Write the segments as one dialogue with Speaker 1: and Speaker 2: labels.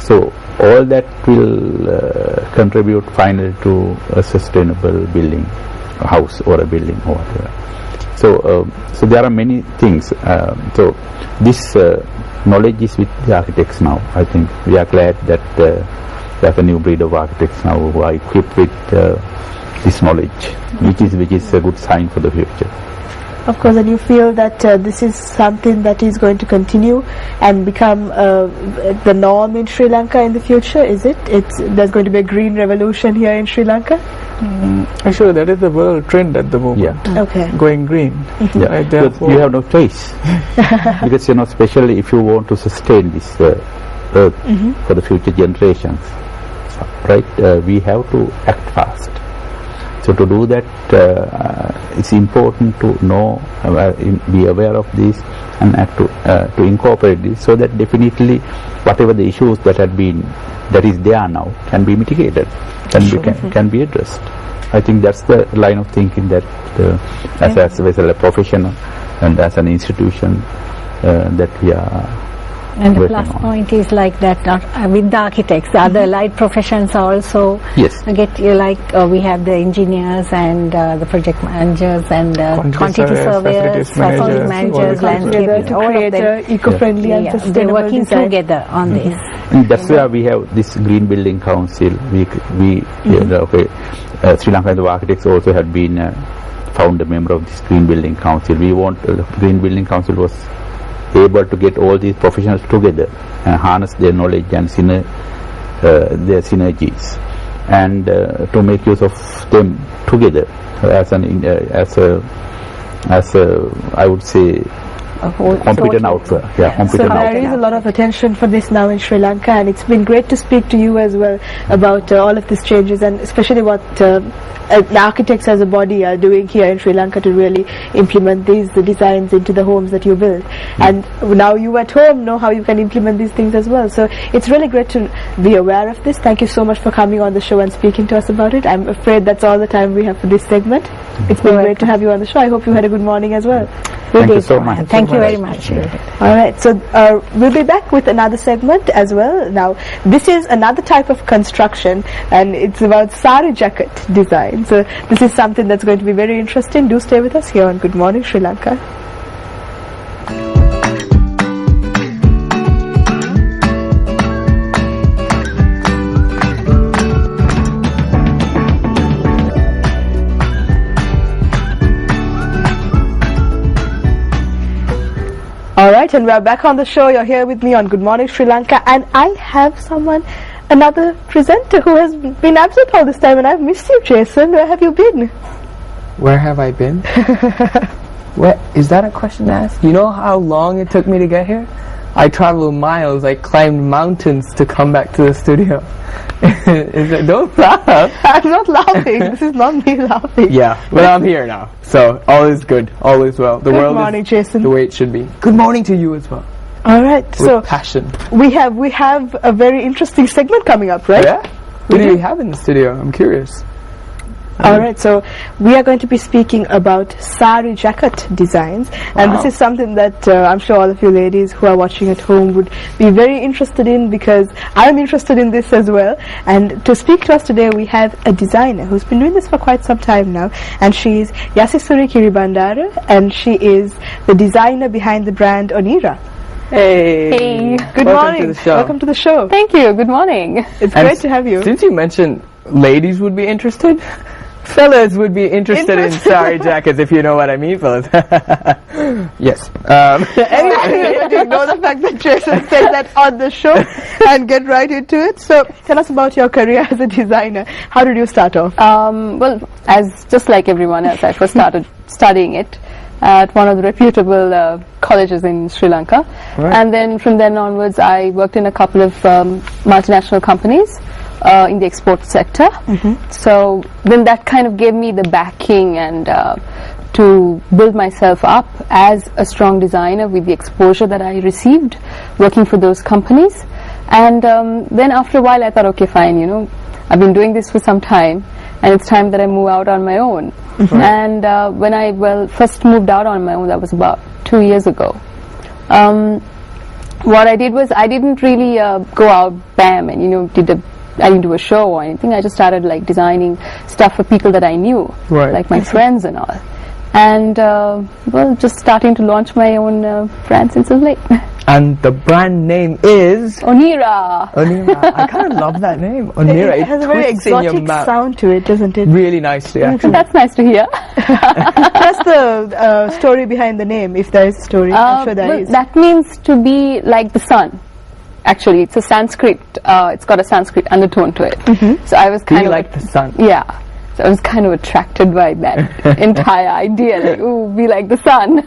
Speaker 1: So all that will contribute finally to a sustainable building, a house or a building or whatever. So there are many things. So this knowledge is with the architects now. I think we are glad that we have a new breed of architects now who are equipped with this knowledge, which is a good sign for the future.
Speaker 2: Of course, and you feel that this is something that is going to continue and become the norm in Sri Lanka in the future, is it? There's going to be a green revolution here in Sri Lanka?
Speaker 3: Actually, that is the world trend at the moment.
Speaker 1: Yeah.
Speaker 2: Okay.
Speaker 3: Going green.
Speaker 1: Yeah.
Speaker 3: Right,
Speaker 1: But you have no choice. Because, especially if you want to sustain this earth for the future generations, right, we have to act fast. So to do that, it's important to know, be aware of this, and to incorporate this, so that definitely whatever the issues that is there now can be mitigated, can be addressed. I think that's the line of thinking that as a professional and as an institution that we are.
Speaker 4: And the plus point is like that with the architects, the other allied professions are also we have the engineers and the project managers and quantity surveyors, facility managers, landscape,
Speaker 2: to create eco-friendly and sustainable
Speaker 4: they're working
Speaker 2: design
Speaker 4: together on this.
Speaker 1: And that's why we have this Green Building Council. Sri Lanka Architects also had been founder member of this Green Building Council. We want Green Building Council was able to get all these professionals together and harness their knowledge and their synergies, and to make use of them together as I would say competent outfit.
Speaker 2: So there is a lot of attention for this now in Sri Lanka, and it's been great to speak to you as well about all of these changes, and especially what the architects as a body are doing here in Sri Lanka to really implement the designs into the homes that you build. And now you at home know how you can implement these things as well. So it's really great to be aware of this. Thank you so much for coming on the show and speaking to us about it. I'm afraid that's all the time we have for this segment. It's been great to have you on the show. I hope you had a good morning as well.
Speaker 1: Thank you so much.
Speaker 4: Thank you very much.
Speaker 2: All right, so we'll be back with another segment as well. Now, this is another type of construction, and it's about sari jacket design. So this is something that's going to be very interesting. Do stay with us here on Good Morning Sri Lanka. Alright, and we are back on the show. You're here with me on Good Morning Sri Lanka, and I have another presenter who has been absent all this time, and I've missed you, Jason. Where have you been?
Speaker 3: Where have I been? What is that a question to ask? You know how long it took me to get here? I traveled miles, I climbed mountains to come back to the studio. Don't laugh.
Speaker 2: I'm not laughing. This is not me laughing.
Speaker 3: Yeah, but I'm here now. So all is good, all is well. The world
Speaker 2: morning,
Speaker 3: is
Speaker 2: Jason.
Speaker 3: The way it should be. Good morning to you as well.
Speaker 2: All right.
Speaker 3: With
Speaker 2: so
Speaker 3: passion.
Speaker 2: We have a very interesting segment coming up, right?
Speaker 3: Yeah. What do you have in the studio? I'm curious.
Speaker 2: Alright, so we are going to be speaking about sari jacket designs, and this is something that I'm sure all of you ladies who are watching at home would be very interested in, because I'm interested in this as well. And to speak to us today, we have a designer who's been doing this for quite some time now, and she's Yasisuri Kiribandara, and she is the designer behind the brand Onira.
Speaker 3: Hey.
Speaker 2: Good morning.
Speaker 3: To the show.
Speaker 2: Welcome to the show.
Speaker 5: Thank you. Good morning.
Speaker 2: It's great to have you.
Speaker 3: Since you mentioned ladies would be interested, fellas would be interested in sari jackets, if you know what I mean, fellas. Yes.
Speaker 2: Anyway, to ignore the fact that Jason said that on the show and get right into it. So tell us about your career as a designer. How did you start off?
Speaker 5: Well, as just like everyone else, I first started studying it at one of the reputable colleges in Sri Lanka.
Speaker 3: Right.
Speaker 5: And then from then onwards, I worked in a couple of multinational companies in the export sector. So then that kind of gave me the backing and to build myself up as a strong designer with the exposure that I received working for those companies. And then after a while I thought, okay, fine, I've been doing this for some time, and it's time that I move out on my own. And when I first moved out on my own, that was about 2 years ago. what I did was I didn't really go out, bam, and I didn't do a show or anything. I just started like designing stuff for people that I knew, like my friends and all. And well, just starting to launch my own brand since of late.
Speaker 3: And the brand name is
Speaker 5: Onira.
Speaker 3: Onira. I kind of love that name, Onira.
Speaker 2: It has a very exotic sound to it, doesn't it?
Speaker 3: Really nicely, actually.
Speaker 5: That's nice to hear.
Speaker 2: That's the story behind the name, if there is a story. I'm sure there is.
Speaker 5: That means to be like the sun. Actually, it's a Sanskrit. It's got a Sanskrit undertone to it. So I was kind of
Speaker 3: like the sun.
Speaker 5: Yeah. So I was kind of attracted by that entire idea. Like, ooh, be like the sun.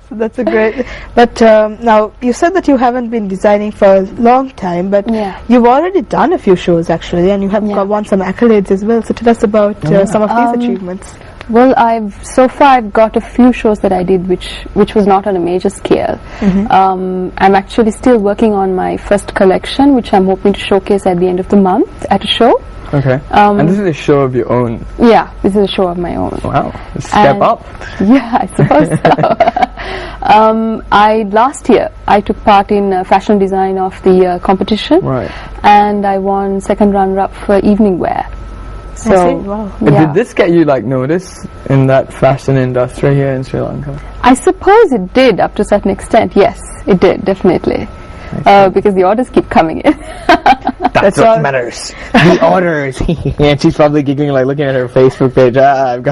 Speaker 2: So that's a great. But now you said that you haven't been designing for a long time, but you've already done a few shows actually, and you have won some accolades as well. So tell us about some of these achievements.
Speaker 5: Well, so far I've got a few shows that I did which was not on a major scale. I'm actually still working on my first collection, which I'm hoping to showcase at the end of the month at a show.
Speaker 3: Okay. And this is a show of your own?
Speaker 5: Yeah, this is a show of my own.
Speaker 3: Wow. Step up.
Speaker 5: Yeah, I suppose so. Last year I took part in fashion design of the competition.
Speaker 3: Right.
Speaker 5: And I won second runner-up for evening wear. So,
Speaker 2: wow.
Speaker 3: Did this get you like notice in that fashion industry here in Sri Lanka?
Speaker 5: I suppose it did up to a certain extent. Yes, it did, definitely. Because the orders keep coming in.
Speaker 3: That's what matters. The orders. And she's probably giggling, like looking at her Facebook page. I've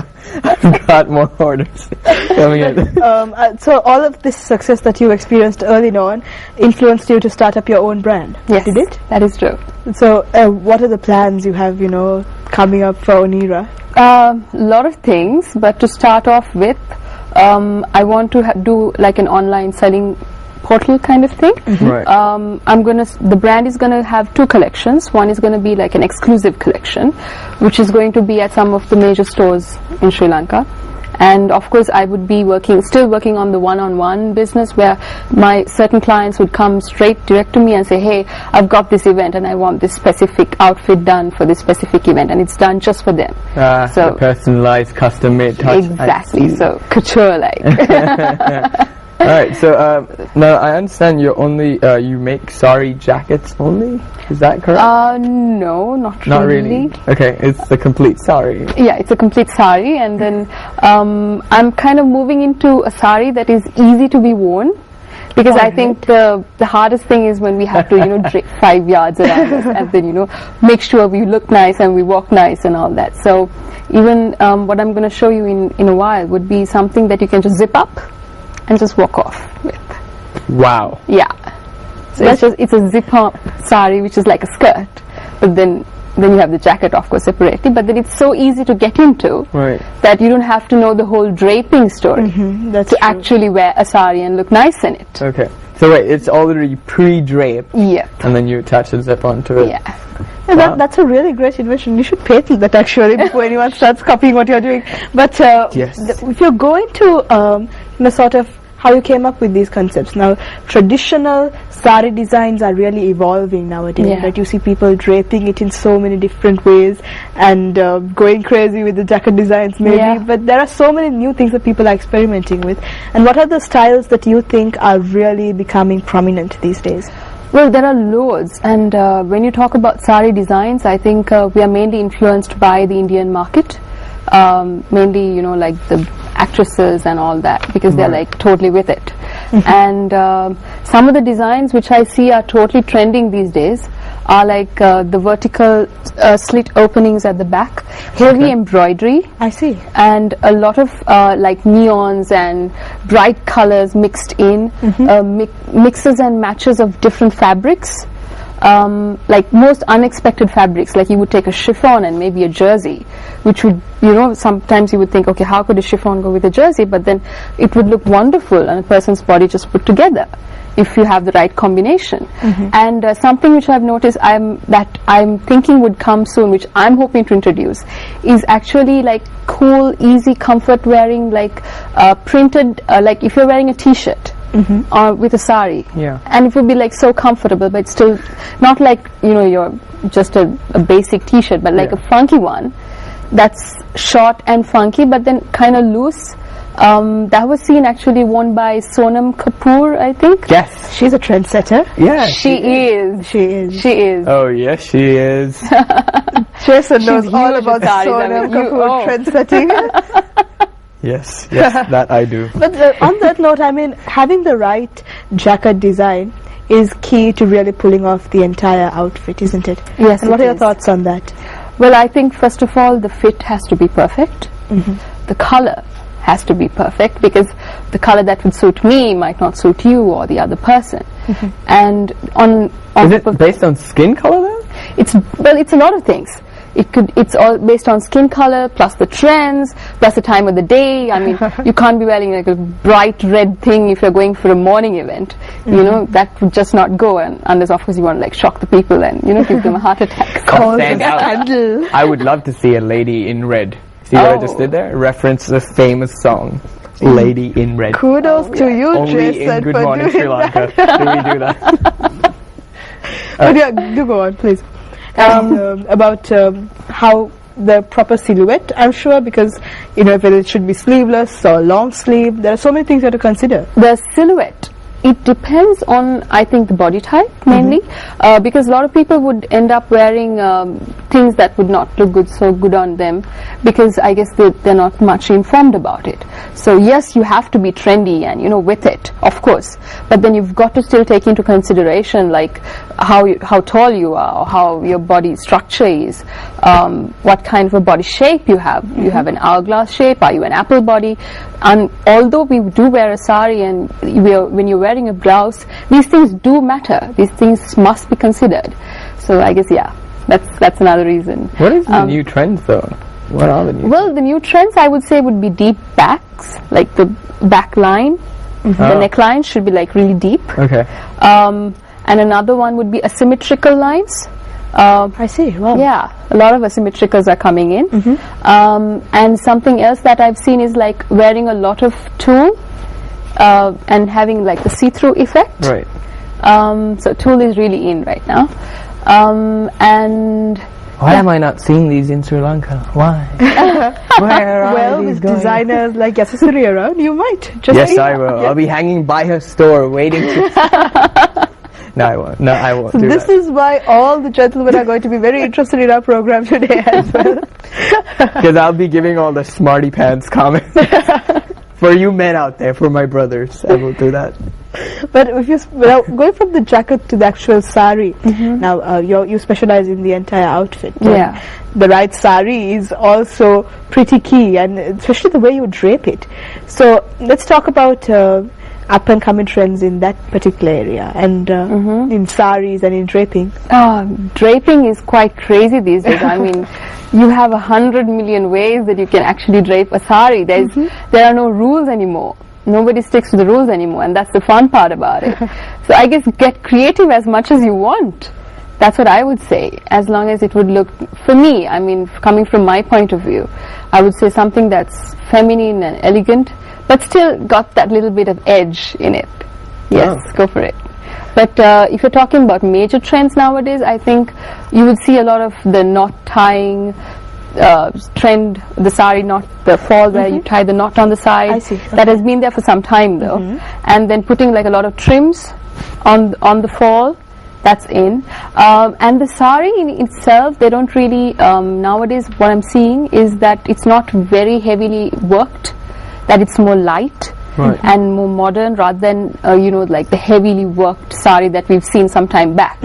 Speaker 3: got more orders coming in.
Speaker 2: So all of this success that you experienced early on influenced you to start up your own brand.
Speaker 5: Yes,
Speaker 2: did it?
Speaker 5: That is true.
Speaker 2: So what are the plans you have, coming up for Onira?
Speaker 5: A lot of things, but to start off with, I want to do like an online selling portal kind of thing.
Speaker 3: Right.
Speaker 5: The brand is gonna have two collections. One is gonna be like an exclusive collection, which is going to be at some of the major stores in Sri Lanka. And of course I would be still working on the one-on-one business, where my certain clients would come straight direct to me and say, hey, I've got this event and I want this specific outfit done for this specific event, and it's done just for them.
Speaker 3: So the personalized, custom-made touch.
Speaker 5: Exactly. So couture-like.
Speaker 3: Alright, so now I understand you make sari jackets only? Is that correct?
Speaker 5: No, not
Speaker 3: really. Okay, it's the complete sari.
Speaker 5: Yeah, it's a complete sari, and then I'm kind of moving into a sari that is easy to be worn, because I think the hardest thing is when we have to drape 5 yards around us, and then make sure we look nice and we walk nice and all that. So even what I'm going to show you in a while would be something that you can just zip up and just walk off with.
Speaker 3: Wow.
Speaker 5: Yeah. So it's a zip-up sari, which is like a skirt, but then you have the jacket, of course, separately. But then it's so easy to get into that you don't have to know the whole draping story to actually wear a sari and look nice in it.
Speaker 3: Okay. So wait, it's already pre-draped.
Speaker 5: Yeah.
Speaker 3: And then you attach a zip onto it.
Speaker 5: Yeah.
Speaker 2: Wow. That's a really great invention. You should patent that actually before anyone starts copying what you're doing. But if you're going to sort of how you came up with these concepts. Now, traditional sari designs are really evolving nowadays. Right? You see people draping it in so many different ways and going crazy with the jacket designs maybe. But there are so many new things that people are experimenting with. And what are the styles that you think are really becoming prominent these days?
Speaker 5: Well, there are loads, and when you talk about sari designs, I think we are mainly influenced by the Indian market, mainly like the actresses and all that, because they're like totally with it. And some of the designs which I see are totally trending these days are like the vertical slit openings at the back, heavy embroidery.
Speaker 2: I see.
Speaker 5: And a lot of like neons and bright colors mixed in, mixes and matches of different fabrics, like most unexpected fabrics. Like you would take a chiffon and maybe a jersey, which would, sometimes you would think, okay, how could a chiffon go with a jersey? But then it would look wonderful on a person's body just put together, if you have the right combination. And something which I've noticed that I'm thinking would come soon, which I'm hoping to introduce, is actually like cool, easy, comfort wearing, like printed, like if you're wearing a t-shirt with a sari, and it would be like so comfortable, but still not like you're just a basic t-shirt, but like a funky one that's short and funky, but then kind of loose, That was seen actually worn by Sonam Kapoor, I think.
Speaker 3: Yes.
Speaker 2: She's a trendsetter.
Speaker 3: Yeah.
Speaker 5: She is.
Speaker 2: She is.
Speaker 5: She is.
Speaker 3: Oh yes, she is.
Speaker 2: Jason knows
Speaker 5: She's
Speaker 2: all
Speaker 5: huge
Speaker 2: about
Speaker 5: with saris.
Speaker 2: Sonam
Speaker 5: I mean, you-
Speaker 2: Kapoor
Speaker 5: oh.
Speaker 2: trendsetting.
Speaker 3: Yes, that I do.
Speaker 2: But on that note, I mean, having the right jacket design is key to really pulling off the entire outfit, isn't it?
Speaker 5: Yes,
Speaker 2: And what
Speaker 5: it
Speaker 2: are your
Speaker 5: is.
Speaker 2: thoughts on that?
Speaker 5: Well, I think first of all, the fit has to be perfect. The color has to be perfect, because the color that would suit me might not suit you or the other person. And on
Speaker 3: Is
Speaker 5: top of
Speaker 3: it based on skin color then?
Speaker 5: it's a lot of things. It's all based on skin color, plus the trends, plus the time of the day. I mean, you can't be wearing like a bright red thing if you're going for a morning event. You know, that would just not go, and unless of course you want to like shock the people and, you know, give them a heart attack.
Speaker 3: Or stand out.
Speaker 2: Scandal.
Speaker 3: I would love to see a lady in red. See what I just did there? Reference the famous song, Lady in Red.
Speaker 2: Kudos to you,
Speaker 3: Only
Speaker 2: Jason,
Speaker 3: in Good
Speaker 2: for
Speaker 3: Morning
Speaker 2: doing
Speaker 3: Sri Lanka do we do that.
Speaker 2: But yeah, do go on, please. About how the proper silhouette, I'm sure, because, you know, whether it should be sleeveless or long sleeve, there are so many things you have to consider.
Speaker 5: The silhouette, it depends on, I think, the body type mainly, because a lot of people would end up wearing things that would not look so good on them, because I guess they're not much informed about it. So yes, you have to be trendy and, you know, with it, of course, but then you've got to still take into consideration like how tall you are, or how your body structure is, what kind of a body shape you have. You have an hourglass shape, are you an apple body? And although we do wear a sari and when you're wearing a blouse, these things do matter. These things must be considered. So I guess, yeah, that's another reason.
Speaker 3: What is the new trends though? What are the new
Speaker 5: Well, the new trends I would say would be deep backs, like the back line. The neckline should be like really deep.
Speaker 3: Okay.
Speaker 5: And another one would be asymmetrical lines.
Speaker 2: I see. Wow.
Speaker 5: Yeah, a lot of asymmetricals are coming in. And something else that I've seen is like wearing a lot of tulle and having like the see-through effect.
Speaker 3: Right.
Speaker 5: So tulle is really in right now. And
Speaker 3: Why am I not seeing these in Sri Lanka? Why? Where are
Speaker 2: Well,
Speaker 3: these
Speaker 2: with
Speaker 3: going?
Speaker 2: designers like Yasasuri around, you might. Just
Speaker 3: Yes,
Speaker 2: saying.
Speaker 3: I will.
Speaker 2: Yeah.
Speaker 3: I'll be hanging by her store waiting to... No, I won't. No, I won't do
Speaker 2: This
Speaker 3: that.
Speaker 2: is why all the gentlemen are going to be very interested in our program today as well.
Speaker 3: Because I'll be giving all the smarty pants comments. For you men out there, for my brothers, I will do that.
Speaker 2: But if you going from the jacket to the actual sari, now you specialize in the entire outfit.
Speaker 5: Yeah.
Speaker 2: The right sari is also pretty key, and especially the way you drape it. So let's talk about up and coming trends in that particular area, and in saris and in draping.
Speaker 5: Draping is quite crazy these days. I mean, you have 100 million ways that you can actually drape a sari. There are no rules anymore. Nobody sticks to the rules anymore, and that's the fun part about it. So I guess get creative as much as you want. That's what I would say, as long as it would look, for me, I mean, coming from my point of view, I would say something that's feminine and elegant, but still got that little bit of edge in it. Yes, go for it. But if you're talking about major trends nowadays, I think you would see a lot of the knot tying trend, the sari knot, the fall where you tie the knot on the side.
Speaker 2: I see.
Speaker 5: That has been there for some time though. And then putting like a lot of trims on the fall. That's in. And the sari in itself, they don't really, nowadays what I'm seeing is that it's not very heavily worked, that it's more light and more modern rather than, you know, like the heavily worked sari that we've seen some time back.